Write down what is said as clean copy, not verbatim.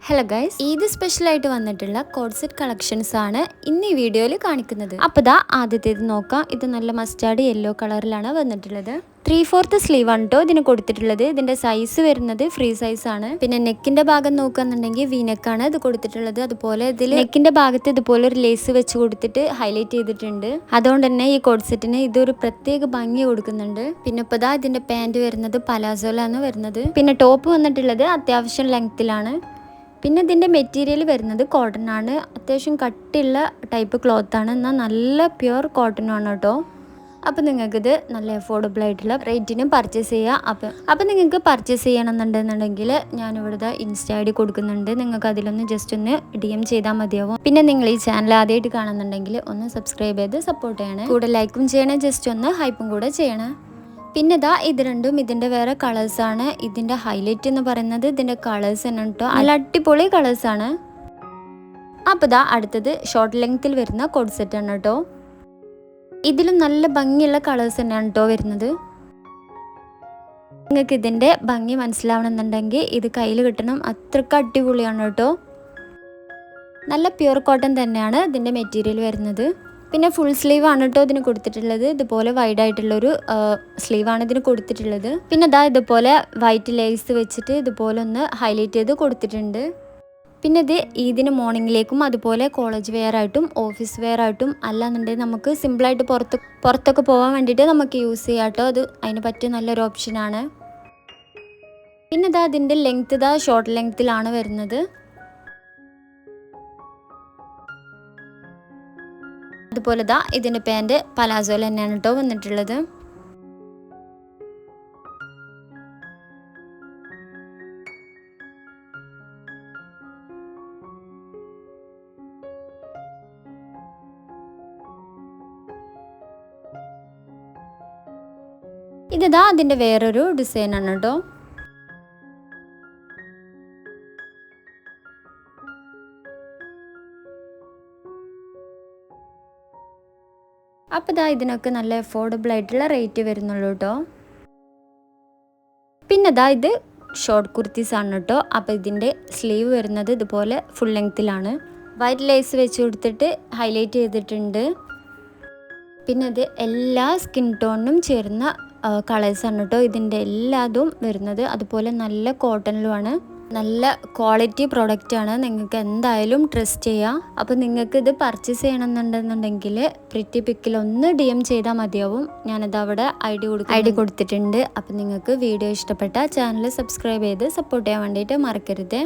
Hello guys, Eid സ്പെഷ്യലായിട്ട് വന്നിട്ടുള്ള code set collections ആണ് ഇന്ന് ഈ വീഡിയോയിൽ കാണിക്കുന്നത്. അപ്പോൾ ദാ ആദ്യത്തേത് നോക്കാം. ഇത് നല്ല മസ്റ്റാർഡ് യെല്ലോ കളറിലാണ് വന്നിട്ടുള്ളത്. 3/4 സ്ലീവ് ആണ് കേട്ടോ ഇതിന് കൊടുത്തിട്ടുള്ളത്. ഇതിന്റെ സൈസ് വരുന്നത് ഫ്രീ സൈസ് ആണ്. പിന്നെ നെക്കിന്റെ ഭാഗം നോക്കുകയാണെന്നുണ്ടെങ്കിൽ വീനെക്കാണ് ഇത് കൊടുത്തിട്ടുള്ളത്. അതുപോലെ ഇതിൽ നെക്കിന്റെ ഭാഗത്ത് ഇതുപോലെ ഒരു ലേസ് വെച്ച് കൊടുത്തിട്ട് ഹൈലൈറ്റ് ചെയ്തിട്ടുണ്ട്. അതുകൊണ്ട് തന്നെ ഈ കോഡ് സെറ്റിന് ഇതൊരു പ്രത്യേക ഭംഗി കൊടുക്കുന്നുണ്ട്. പിന്നെ ഇപ്പോൾ ദാ ഇതിന്റെ പാൻറ് വരുന്നത് പലാസോലാണ് വരുന്നത്. പിന്നെ ടോപ്പ് വന്നിട്ടുള്ളത് അത്യാവശ്യം ലെങ്ത്തിലാണ്. പിന്നെ ഇതിൻ്റെ മെറ്റീരിയൽ വരുന്നത് കോട്ടൺ ആണ്. അത്യാവശ്യം കട്ടിയുള്ള ടൈപ്പ് ക്ലോത്ത് ആണ്, എന്നാൽ നല്ല പ്യുവർ കോട്ടൺ ആണ് കേട്ടോ. അപ്പോൾ നിങ്ങൾക്കിത് നല്ല അഫോർഡബിൾ ആയിട്ടുള്ള റേറ്റിന് പർച്ചേസ് ചെയ്യാം. അപ്പോൾ നിങ്ങൾക്ക് പർച്ചേസ് ചെയ്യണമെന്നുണ്ടെന്നുണ്ടെങ്കിൽ ഞാനിവിടുത്തെ ഇൻസ്റ്റ ഐ ഡി കൊടുക്കുന്നുണ്ട്. നിങ്ങൾക്ക് അതിലൊന്ന് ജസ്റ്റ് ഒന്ന് DM ചെയ്താൽ മതിയാവും. പിന്നെ നിങ്ങൾ ഈ ചാനൽ ആദ്യമായിട്ട് കാണുന്നുണ്ടെങ്കിൽ ഒന്ന് സബ്സ്ക്രൈബ് ചെയ്ത് സപ്പോർട്ട് ചെയ്യണേ. കൂടെ ലൈക്കും ചെയ്യണേ, ജസ്റ്റ് ഒന്ന് ഹൈപ്പും കൂടെ ചെയ്യണേ. പിന്നെ ഇതാ ഇത് രണ്ടും ഇതിൻ്റെ വേറെ കളേഴ്സാണ്. ഇതിൻ്റെ ഹൈലൈറ്റ് എന്ന് പറയുന്നത് ഇതിൻ്റെ കളേഴ്സ് തന്നെ കേട്ടോ. നല്ല അടിപൊളി കളേഴ്സാണ്. അപ്പോൾ ഇതാ അടുത്തത് ഷോർട്ട് ലെങ്ത്തിൽ വരുന്ന കോഡ് സെറ്റ് ആണ് കേട്ടോ. ഇതിലും നല്ല ഭംഗിയുള്ള കളേഴ്സ് തന്നെയാണ് കേട്ടോ വരുന്നത്. നിങ്ങൾക്ക് ഇതിൻ്റെ ഭംഗി മനസ്സിലാവണമെന്നുണ്ടെങ്കിൽ ഇത് കയ്യിൽ കിട്ടണം, അത്രയ്ക്ക് അടിപൊളിയാണ് കേട്ടോ. നല്ല പ്യുർ കോട്ടൺ തന്നെയാണ് ഇതിൻ്റെ മെറ്റീരിയൽ വരുന്നത്. പിന്നെ ഫുൾ സ്ലീവ് ആണ് കേട്ടോ ഇതിന് കൊടുത്തിട്ടുള്ളത്. ഇതുപോലെ വൈഡ് ആയിട്ടുള്ളൊരു സ്ലീവാണ് ഇതിന് കൊടുത്തിട്ടുള്ളത്. പിന്നെ അതാ ഇതുപോലെ വൈറ്റ് ലേസ് വെച്ചിട്ട് ഇതുപോലെ ഒന്ന് ഹൈലൈറ്റ് ചെയ്ത് കൊടുത്തിട്ടുണ്ട്. പിന്നെ ഇത് ഈദിന് മോർണിംഗിലേക്കും അതുപോലെ കോളേജ് വെയർ ആയിട്ടും ഓഫീസ് വെയർ ആയിട്ടും അല്ലാന്നുണ്ടെങ്കിൽ നമുക്ക് സിമ്പിളായിട്ട് പുറത്തൊക്കെ പോകാൻ വേണ്ടിയിട്ട് നമുക്ക് യൂസ് ചെയ്യാം കേട്ടോ. അത് അതിന് പറ്റിയ നല്ലൊരു ഓപ്ഷനാണ്. പിന്നെ ഇതാ അതിൻ്റെ ലെങ്ത്ത് ഇതാ ഷോർട്ട് ലെങ്ത്തിലാണ് വരുന്നത്. അതുപോലെ ദാ ഇതിൻ്റെ പാൻറ് പലാസോയിൽ തന്നെയാണ് കേട്ടോ വന്നിട്ടുള്ളത്. ഇതാ അതിൻ്റെ വേറൊരു ഡിസൈനാണ് കേട്ടോ. അപ്പോൾ ഇതാ ഇതിനൊക്കെ നല്ല അഫോർഡബിൾ ആയിട്ടുള്ള റേറ്റ് വരുന്നുള്ളൂ കേട്ടോ. പിന്നെ ഇതാ ഇത് ഷോർട്ട് കുർത്തീസ് ആണ് കേട്ടോ. അപ്പോൾ ഇതിൻ്റെ സ്ലീവ് വരുന്നത് ഇതുപോലെ ഫുൾ ലെങ്ത്തിലാണ്. വൈറ്റ് ലേസ് വെച്ച് കൊടുത്തിട്ട് ഹൈലൈറ്റ് ചെയ്തിട്ടുണ്ട്. പിന്നെ ഇത് എല്ലാ സ്കിൻ ടോണിനും ചേരുന്ന കളേഴ്സാണ് കേട്ടോ ഇതിൻ്റെ എല്ലാതും വരുന്നത്. അതുപോലെ നല്ല കോട്ടണിലുമാണ്. നല്ല ക്വാളിറ്റി പ്രൊഡക്റ്റാണ്, നിങ്ങൾക്ക് എന്തായാലും ട്രസ്റ്റ് ചെയ്യാം. അപ്പോൾ നിങ്ങൾക്ക് ഇത് പർച്ചേസ് ചെയ്യണമെന്നുണ്ടെന്നുണ്ടെങ്കിൽ പ്രിറ്റി പിക്കിൽ ഒന്ന് DM ചെയ്താൽ മതിയാവും. ഞാനത് അവിടെ ഐ ഡി കൊടുത്തിട്ടുണ്ട്. അപ്പോൾ നിങ്ങൾക്ക് വീഡിയോ ഇഷ്ടപ്പെട്ട ചാനൽ സബ്സ്ക്രൈബ് ചെയ്ത് സപ്പോർട്ട് ചെയ്യാൻ വേണ്ടിയിട്ട് മറക്കരുത്.